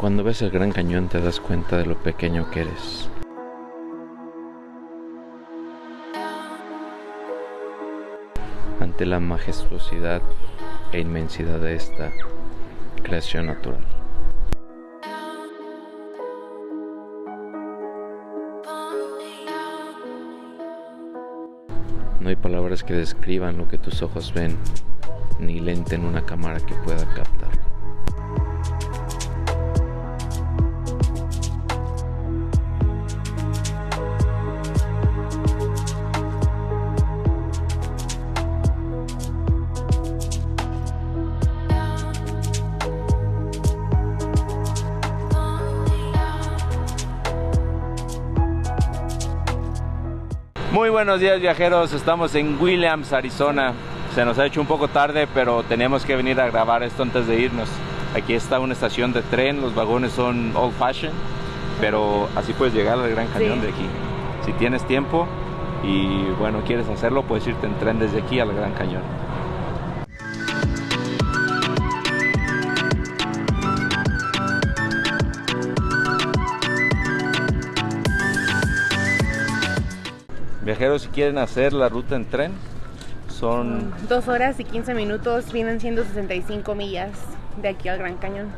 Cuando ves el Gran Cañón te das cuenta de lo pequeño que eres. Ante la majestuosidad e inmensidad de esta creación natural. No hay palabras que describan lo que tus ojos ven, ni lente en una cámara que pueda captar. Muy buenos días, viajeros, estamos en Williams, Arizona. Se nos ha hecho un poco tarde, pero teníamos que venir a grabar esto antes de irnos. Aquí está una estación de tren, los vagones son old fashion, pero así puedes llegar al Gran Cañón de aquí. Si tienes tiempo y bueno, quieres hacerlo, puedes irte en tren desde aquí al Gran Cañón. Viajeros, si quieren hacer la ruta en tren, son 2 horas y 15 minutos, vienen siendo 65 millas de aquí al Gran Cañón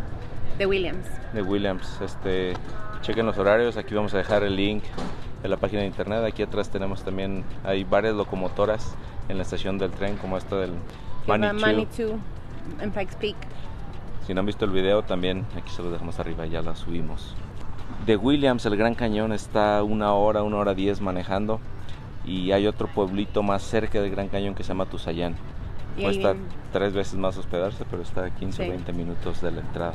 de Williams. Chequen los horarios, aquí vamos a dejar el link de la página de internet. Aquí atrás tenemos también, hay varias locomotoras en la estación del tren, como esta del Manitou en Pikes Peak. Si no han visto el video, también aquí se los dejamos arriba, ya la subimos. De Williams, el Gran Cañón está 1 hora 10 manejando. Y hay otro pueblito más cerca del Gran Cañón que se llama Tusayan. Cuesta 3 veces más hospedarse, pero está a 15 o 20 minutos de la entrada.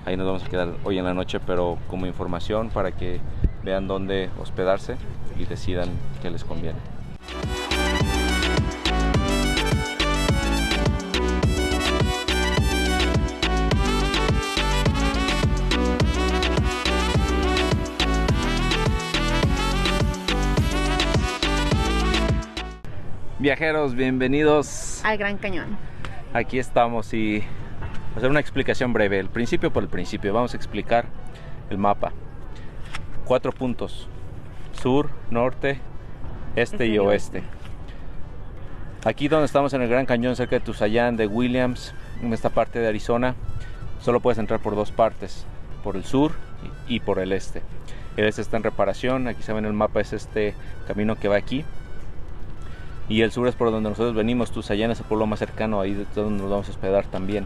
Ahí nos vamos a quedar hoy en la noche, pero como información para que vean dónde hospedarse y decidan qué les conviene. Viajeros, bienvenidos al Gran Cañón. Aquí estamos y vamos a hacer una explicación breve. El principio por el principio. Vamos a explicar el mapa. 4 puntos: sur, norte, este y oeste. Aquí donde estamos en el Gran Cañón, cerca de Tusayan, de Williams, en esta parte de Arizona, solo puedes entrar por 2 partes: por el sur y por el este. El este está en reparación. Aquí saben, el mapa es este camino que va aquí. Y el sur es por donde nosotros venimos. Tusayan es el pueblo más cercano, ahí es donde nos vamos a hospedar también.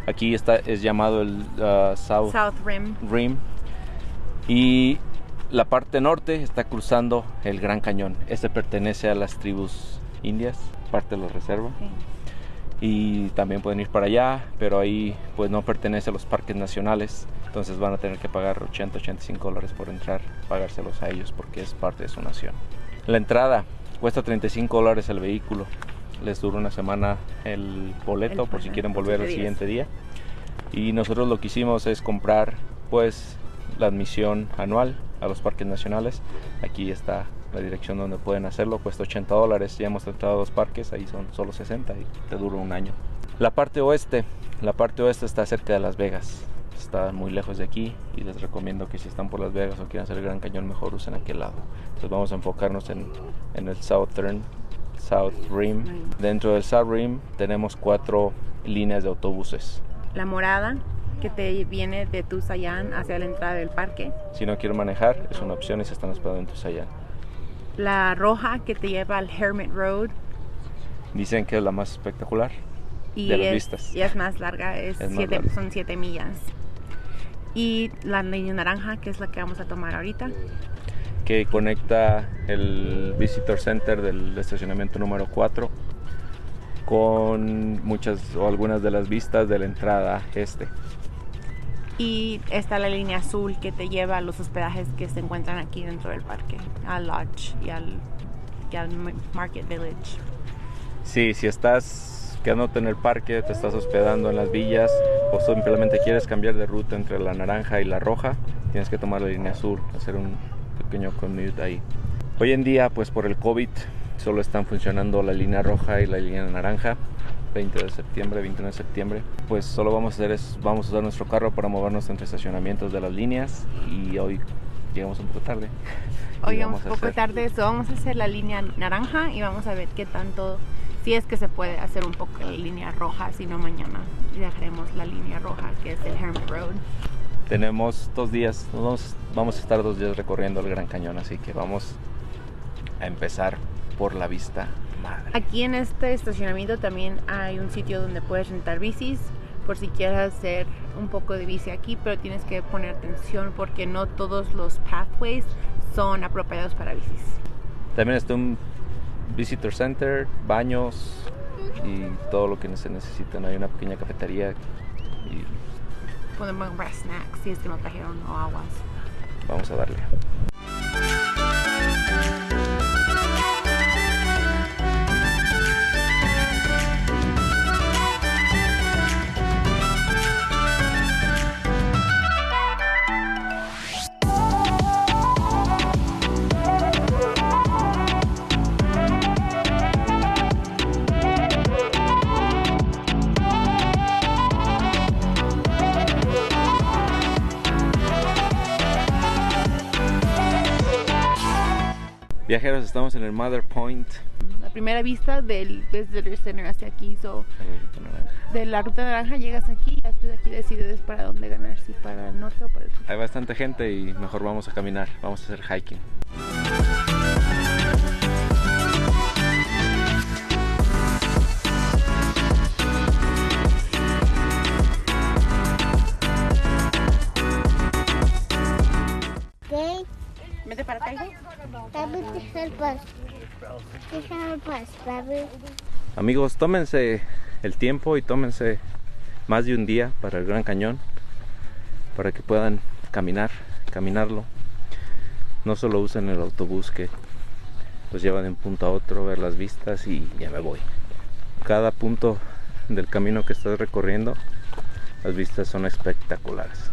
Aquí es llamado el South Rim. Y la parte norte está cruzando el Gran Cañón. Este pertenece a las tribus indias, parte de la reserva. Y también pueden ir para allá, pero ahí pues no pertenece a los parques nacionales. Entonces van a tener que pagar $80-85 por entrar, pagárselos a ellos porque es parte de su nación. La entrada cuesta $35 el vehículo. Les dura 1 semana el boleto por si quieren volver al siguiente día. Y nosotros lo que hicimos es comprar pues la admisión anual a los parques nacionales. Aquí está la dirección donde pueden hacerlo. Cuesta $80. Ya hemos entrado a 2 parques, ahí son solo 60 y te dura 1 año. La parte oeste está cerca de Las Vegas. Está muy lejos de aquí y les recomiendo que si están por Las Vegas o quieren hacer el Gran Cañón, mejor usen aquel lado. Entonces vamos a enfocarnos en el South Rim. Dentro del South Rim tenemos 4 líneas de autobuses. La morada, que te viene de Tusayan hacia la entrada del parque. Si no quieren manejar, es una opción y se están hospedando en Tusayan. La roja, que te lleva al Hermit Road. Dicen que es la más espectacular de las vistas. Y es más larga, son 7 millas. Y la línea naranja, que es la que vamos a tomar ahorita, que conecta el Visitor Center del estacionamiento número 4 con muchas o algunas de las vistas de la entrada este. Y está la línea azul, que te lleva a los hospedajes que se encuentran aquí dentro del parque, al Lodge y al Market Village. Sí, si estás quedándote en el parque, te estás hospedando en las villas o simplemente quieres cambiar de ruta entre la naranja y la roja, tienes que tomar la línea azul, hacer un pequeño commute ahí. Hoy en día, pues por el COVID, solo están funcionando la línea roja y la línea naranja. 20 de septiembre, 21 de septiembre. Pues solo vamos a hacer vamos a usar nuestro carro para movernos entre estacionamientos de las líneas, y hoy llegamos un poco tarde. Hoy llegamos un poco tarde, so vamos a hacer la línea naranja y vamos a ver qué tanto, si es que se puede hacer un poco la línea roja, si no mañana dejaremos la línea roja, que es el Hermit Road. Tenemos 2 días, vamos a estar 2 días recorriendo el Gran Cañón, así que vamos a empezar por la vista madre. Aquí en este estacionamiento también hay un sitio donde puedes rentar bicis, por si quieres hacer un poco de bici aquí, pero tienes que poner atención porque no todos los pathways son apropiados para bicis. También está un visitor center, baños y todo lo que se necesita. Hay una pequeña cafetería y podemos comprar snacks si es que no trajeron o aguas. Vamos a darle. Viajeros, estamos en el Mother Point. La primera vista del Visitor Center hacia aquí, de la ruta naranja llegas aquí y después de aquí decides para dónde ganar, si para el norte o para el sur. Hay bastante gente y mejor vamos a caminar, vamos a hacer hiking. Vete para acá. Amigos, tómense el tiempo y tómense más de un día para el Gran Cañón, para que puedan caminarlo. No solo usen el autobús que los lleva de un punto a otro, ver las vistas y ya me voy. Cada punto del camino que estás recorriendo, las vistas son espectaculares.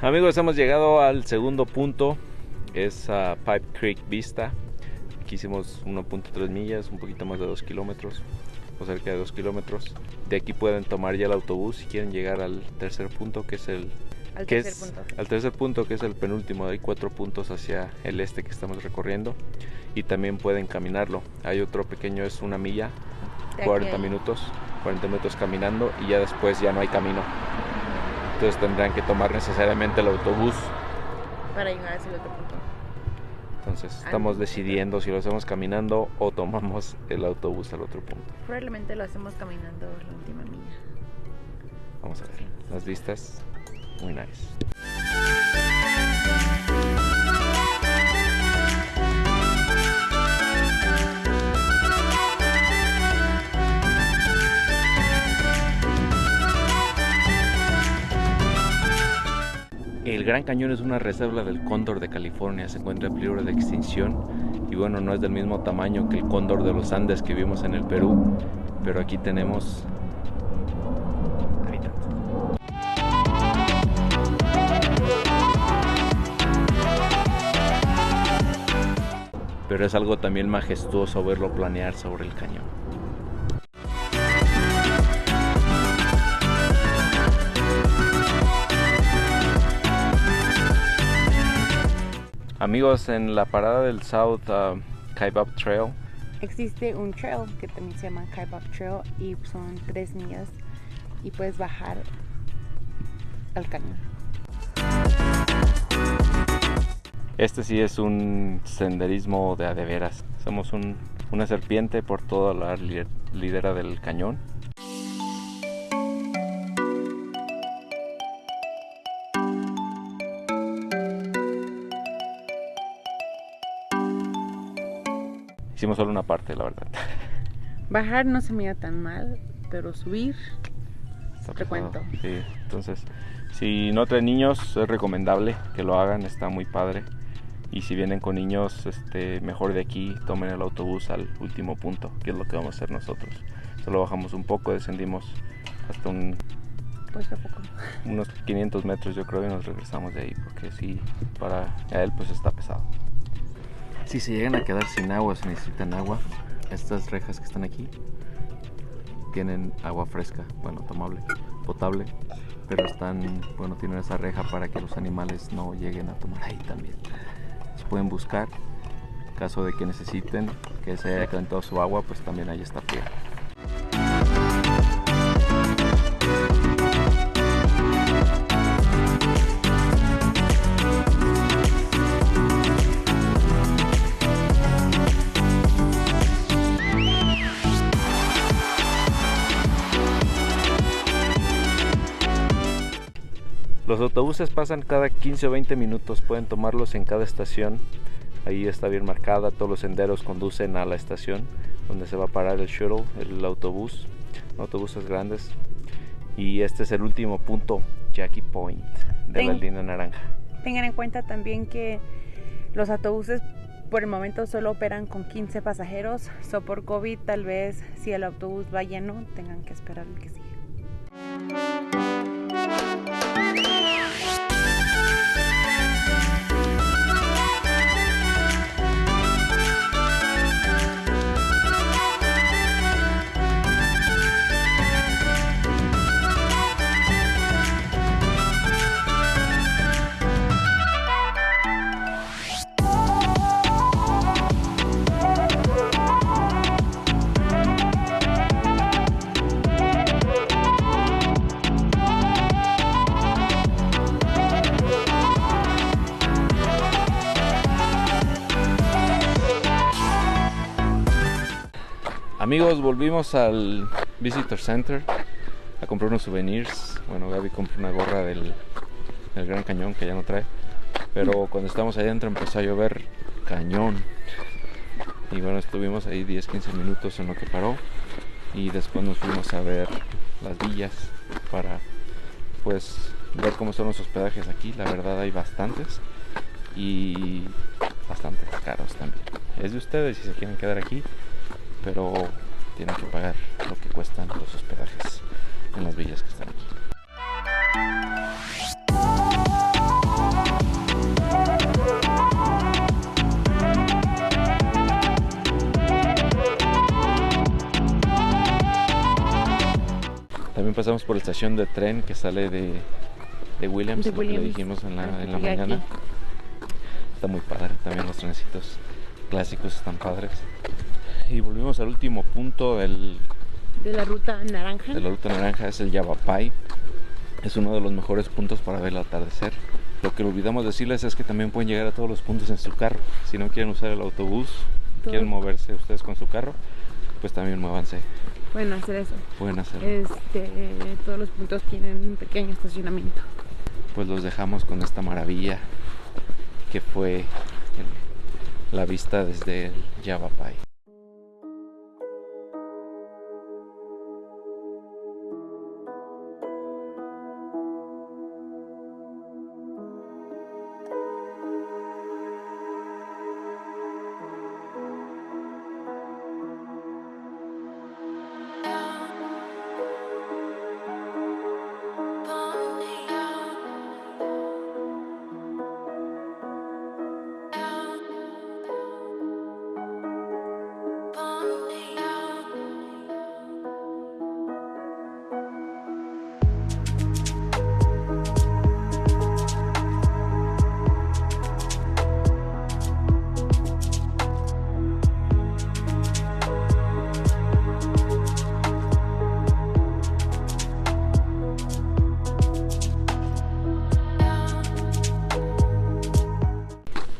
Amigos, hemos llegado al segundo punto, es Pipe Creek Vista. Aquí hicimos 1.3 millas, un poquito más de 2 kilómetros, o cerca de 2 kilómetros. De aquí pueden tomar ya el autobús si quieren llegar al tercer punto, que es el tercer punto, que es el penúltimo. Hay 4 puntos hacia el este que estamos recorriendo, y también pueden caminarlo. Hay otro pequeño, es 1 milla, 40 minutos caminando, y ya después ya no hay camino. Entonces tendrán que tomar necesariamente el autobús para llegar a ese otro punto. Entonces estamos decidiendo si lo hacemos caminando o tomamos el autobús al otro punto. Probablemente lo hacemos caminando la última milla. Vamos a ver, las vistas muy nice. El Gran Cañón es una reserva del cóndor de California, se encuentra en peligro de extinción, y bueno, no es del mismo tamaño que el cóndor de los Andes que vimos en el Perú, pero aquí tenemos hábitat. Pero es algo también majestuoso verlo planear sobre el cañón. Amigos, en la parada del South Kaibab Trail existe un trail que también se llama Kaibab Trail y son 3 millas y puedes bajar al cañón. Este sí es un senderismo de a de veras. Hacemos una serpiente por toda la lidera del cañón. Hicimos solo una parte, la verdad. Bajar no se mira tan mal, pero subir, Está te pesado. cuento. Sí, entonces, si no traen niños, es recomendable que lo hagan, está muy padre. Y si vienen con niños, mejor de aquí tomen el autobús al último punto, que es lo que vamos a hacer nosotros. Solo bajamos un poco, descendimos hasta Pues a poco. unos 500 metros, yo creo, y nos regresamos de ahí, porque sí, para él pues está pesado. Si se llegan a quedar sin agua, si necesitan agua, estas rejas que están aquí tienen agua fresca, bueno, tomable, potable, pero tienen esa reja para que los animales no lleguen a tomar ahí también. Se pueden buscar, en caso de que necesiten que se haya calentado su agua, pues también ahí está fría. Los autobuses pasan cada 15 o 20 minutos, pueden tomarlos en cada estación. Ahí está bien marcada, todos los senderos conducen a la estación donde se va a parar el shuttle, el autobús, autobuses grandes. Y este es el último punto, Jackie Point, de la línea naranja. Tengan en cuenta también que los autobuses por el momento solo operan con 15 pasajeros, so por COVID tal vez si el autobús va lleno tengan que esperar el que sigue. Amigos, volvimos al Visitor Center a comprar unos souvenirs. Bueno, Gaby compró una gorra del Gran Cañón que ya no trae, pero cuando estábamos ahí adentro empezó a llover cañón. Y bueno, estuvimos ahí 10-15 minutos en lo que paró y después nos fuimos a ver las villas para pues ver cómo son los hospedajes aquí. La verdad hay bastantes y bastante caros también. Es de ustedes si se quieren quedar aquí, pero tienen que pagar lo que cuestan los hospedajes en las villas que están aquí. También pasamos por la estación de tren que sale de Williams, lo que le dijimos en la mañana. Aquí. Está muy padre, también los trencitos clásicos están padres. Y volvimos al último punto de la ruta naranja. de la ruta naranja, es el Yavapai. Es uno de los mejores puntos para ver el atardecer. Lo que olvidamos decirles es que también pueden llegar a todos los puntos en su carro. Si no quieren usar el autobús, quieren moverse ustedes con su carro, pues también muévanse. Pueden hacer eso. Pueden hacerlo. Todos los puntos tienen un pequeño estacionamiento. Pues los dejamos con esta maravilla que fue la vista desde el Yavapai.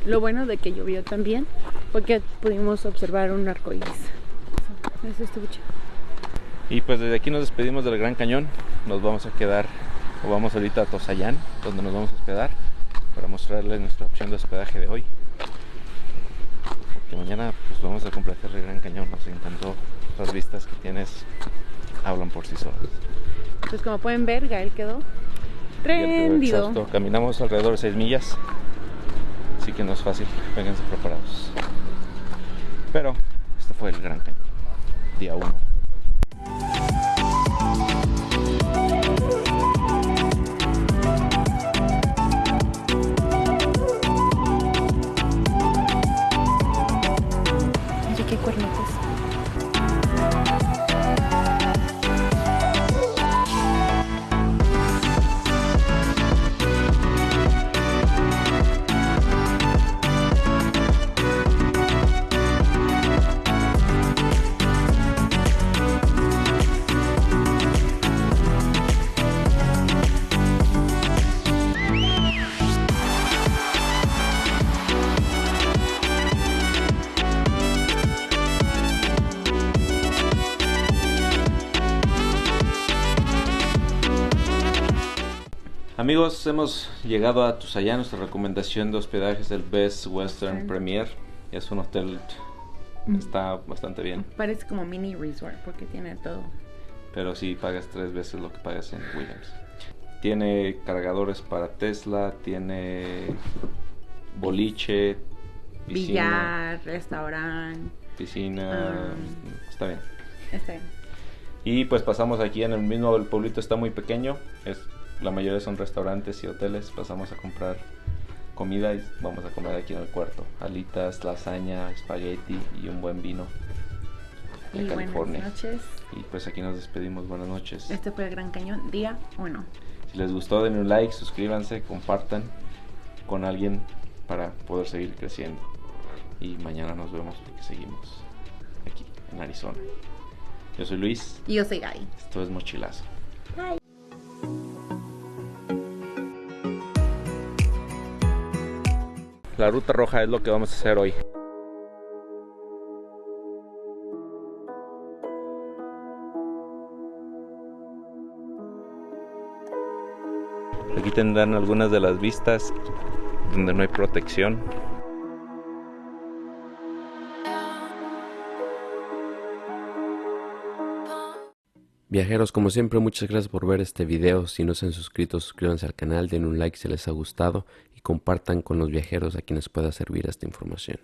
Lo bueno de que llovió también fue que pudimos observar un arcoíris. Eso estuvo chido. Y pues desde aquí nos despedimos del Gran Cañón. Nos vamos a quedar, o vamos ahorita a Tozayán, donde nos vamos a hospedar, para mostrarles nuestra opción de hospedaje de hoy. que mañana pues vamos a completar el Gran Cañón. Nos encantó, las vistas que tienes hablan por sí solas. Pues como pueden ver, Gael quedó rendido. Exacto. Caminamos alrededor de 6 millas, así que no es fácil, vénganse preparados. Pero este fue el Gran Cañón, día 1. Oye, qué cuernitos. Amigos, hemos llegado a Tusallá. Nuestra recomendación de hospedaje es el Best Western Premier. Es un hotel, está bastante bien, Parece como mini resort porque tiene todo. pero sí pagas 3 veces lo que pagas en Williams. Tiene cargadores para Tesla, tiene boliche, Billar, restaurante. piscina, está bien. Está bien. Y pues pasamos aquí en el mismo, el pueblito está muy pequeño, la mayoría son restaurantes y hoteles. Pasamos a comprar comida y vamos a comer aquí en el cuarto. Alitas, lasaña, espagueti y un buen vino de Y California. buenas noches. Y pues aquí nos despedimos, buenas noches. Este fue el Gran Cañón, día 1. Si les gustó, denle un like, suscríbanse, compartan con alguien para poder seguir creciendo. Y mañana nos vemos porque seguimos aquí en Arizona. Yo soy Luis, Y yo soy Gaby. esto es Mochilazo. Bye. La ruta roja es lo que vamos a hacer hoy. Aquí tendrán algunas de las vistas donde no hay protección. Viajeros, como siempre, muchas gracias por ver este video. Si no se han suscrito, suscríbanse al canal, den un like si les ha gustado y compartan con los viajeros a quienes pueda servir esta información.